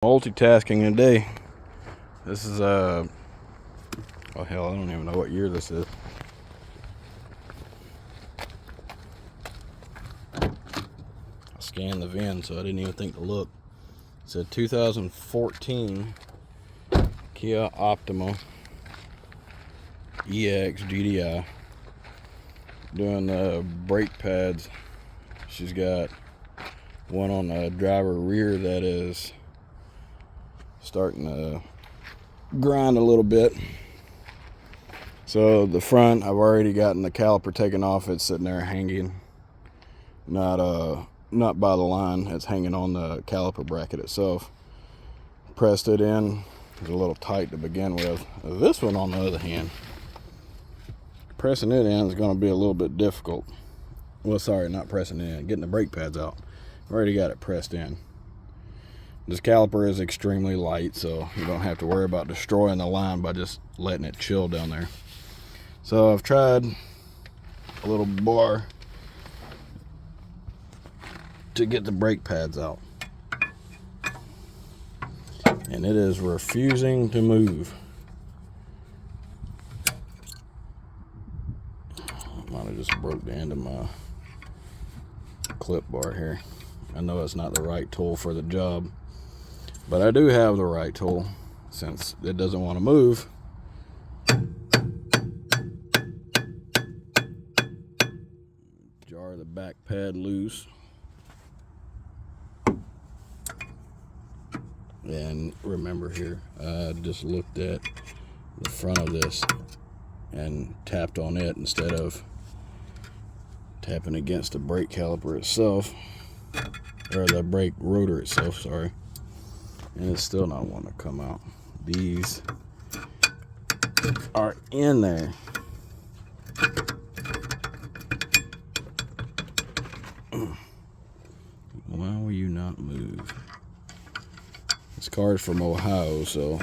Multitasking today. This is oh hell, I don't even know what year this is. I scanned the VIN, so I didn't even think to look. It's a 2014 Kia Optima EX GDI. Doing the brake pads. She's got one on the driver rear that is starting to grind a little bit. So the front, I've already gotten the caliper taken off. It's sitting there hanging, not by the line. It's hanging on the caliper bracket itself. Pressed it in. It's a little tight to begin with. This one, on the other hand, pressing it in is going to be a little bit difficult. Well, sorry, not pressing it in, getting the brake pads out. I've already got it pressed in. This caliper is extremely light, so you don't have to worry about destroying the line by just letting it chill down there. So I've tried a little bar to get the brake pads out, and it is refusing to move. Might have just broke the end of my clip bar here. I know it's not the right tool for the job, but I do have the right tool since it doesn't want to move. Jar the back pad loose. And remember here, I just looked at the front of this and tapped on it instead of tapping against the brake caliper itself, or the brake rotor itself, sorry. And it's still not wanting to come out. These are in there. Why will you not move? This car is from Ohio, so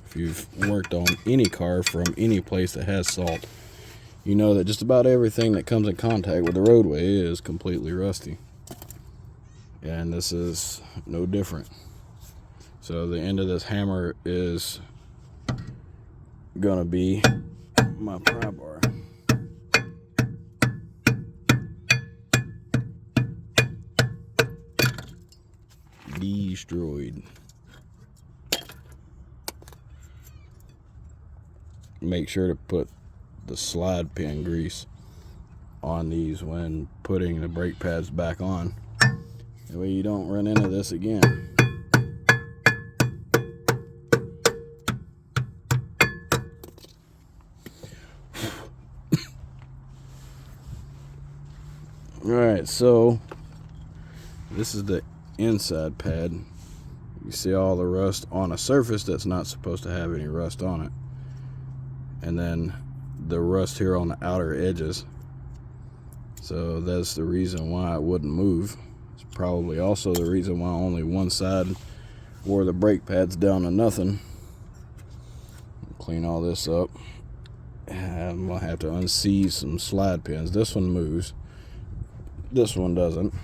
if you've worked on any car from any place that has salt, you know that just about everything that comes in contact with the roadway is completely rusty. And this is no different. So the end of this hammer is gonna be my pry bar. Destroyed. Make sure to put the slide pin grease on these when putting the brake pads back on. That way you don't run into this again. Alright, so this is the inside pad. You see all the rust on a surface that's not supposed to have any rust on it. And then the rust here on the outer edges. So that's the reason why it wouldn't move. It's probably also the reason why only one side wore the brake pads down to nothing. Clean all this up. I'm gonna have to unseize some slide pins. This one moves. This one doesn't.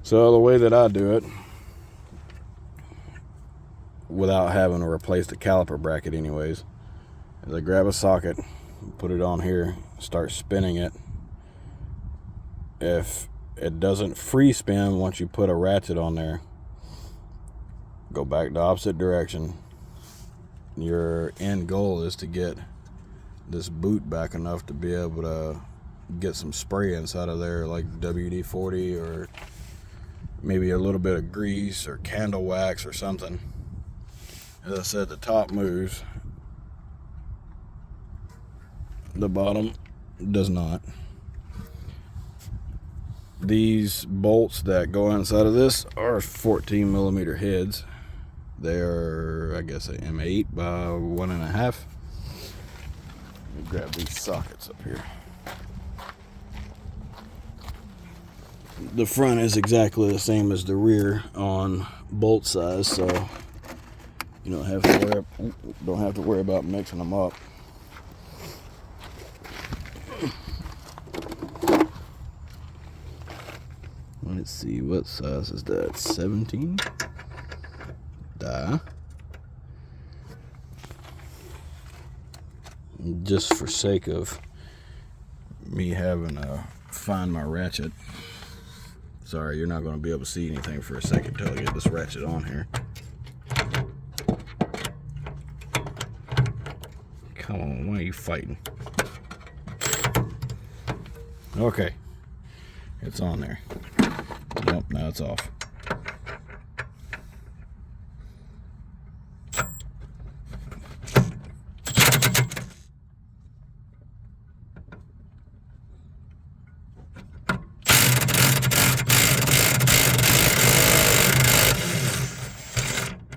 So the way that I do it, without having to replace the caliper bracket anyways, is I grab a socket, put it on here, start spinning it. If it doesn't free spin once you put a ratchet on there, go back the opposite direction. Your end goal is to get this boot back enough to be able to get some spray inside of there, like WD-40 or maybe a little bit of grease or candle wax or something. As I said, the top moves, the bottom does not. These bolts that go inside of this are 14 millimeter heads. They're, I guess, an M8 by 1.5. Let me grab these sockets up here. The front is exactly the same as the rear on bolt size, so you don't have to worry about mixing them up. Let's see, what size is that? 17? just for sake of me having to find my ratchet. Sorry, you're not going to be able to see anything for a second until I get this ratchet on here. Come on, why are you fighting? Okay, it's on there. Nope, now it's off.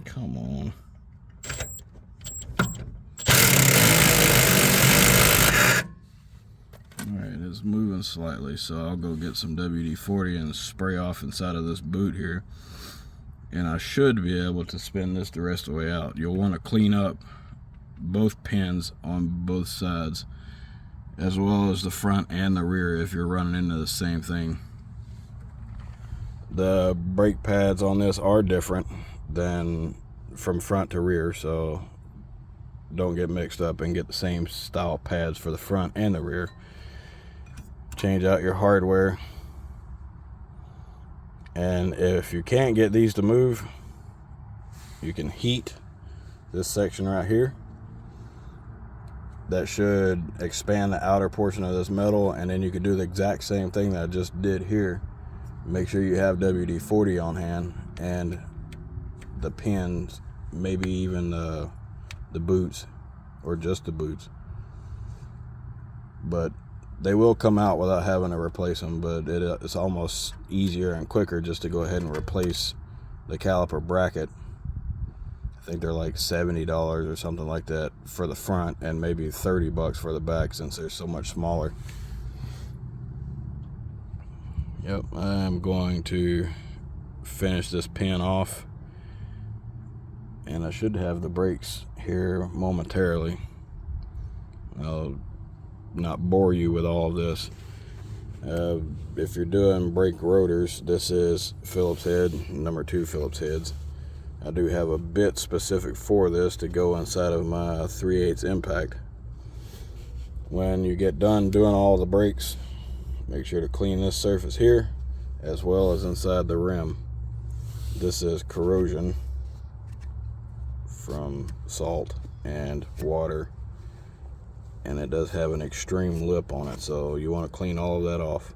Come on. Alright, it's moving slightly, so I'll go get some WD-40 and spray off inside of this boot here. And I should be able to spin this the rest of the way out. You'll want to clean up both pins on both sides, as well as the front and the rear if you're running into the same thing. The brake pads on this are different than from front to rear, so don't get mixed up and get the same style pads for the front and the rear. Change out your hardware, and if you can't get these to move, you can heat this section right here. That should expand the outer portion of this metal, and then you can do the exact same thing that I just did here. Make sure you have WD-40 on hand and the pins, maybe even the boots, or just the boots. But they will come out without having to replace them, but it's almost easier and quicker just to go ahead and replace the caliper bracket. I think they're like $70 or something like that for the front, and maybe $30 for the back since they're so much smaller. Yep, I'm going to finish this pin off, and I should have the brakes here momentarily. I'll not bore you with all of this. If you're doing brake rotors, this is Phillips head, number 2 Phillips heads. I do have a bit specific for this to go inside of my 3/8 impact. When you get done doing all the brakes, make sure to clean this surface here as well as inside the rim. This is corrosion from salt and water, and it does have an extreme lip on it, so you want to clean all of that off.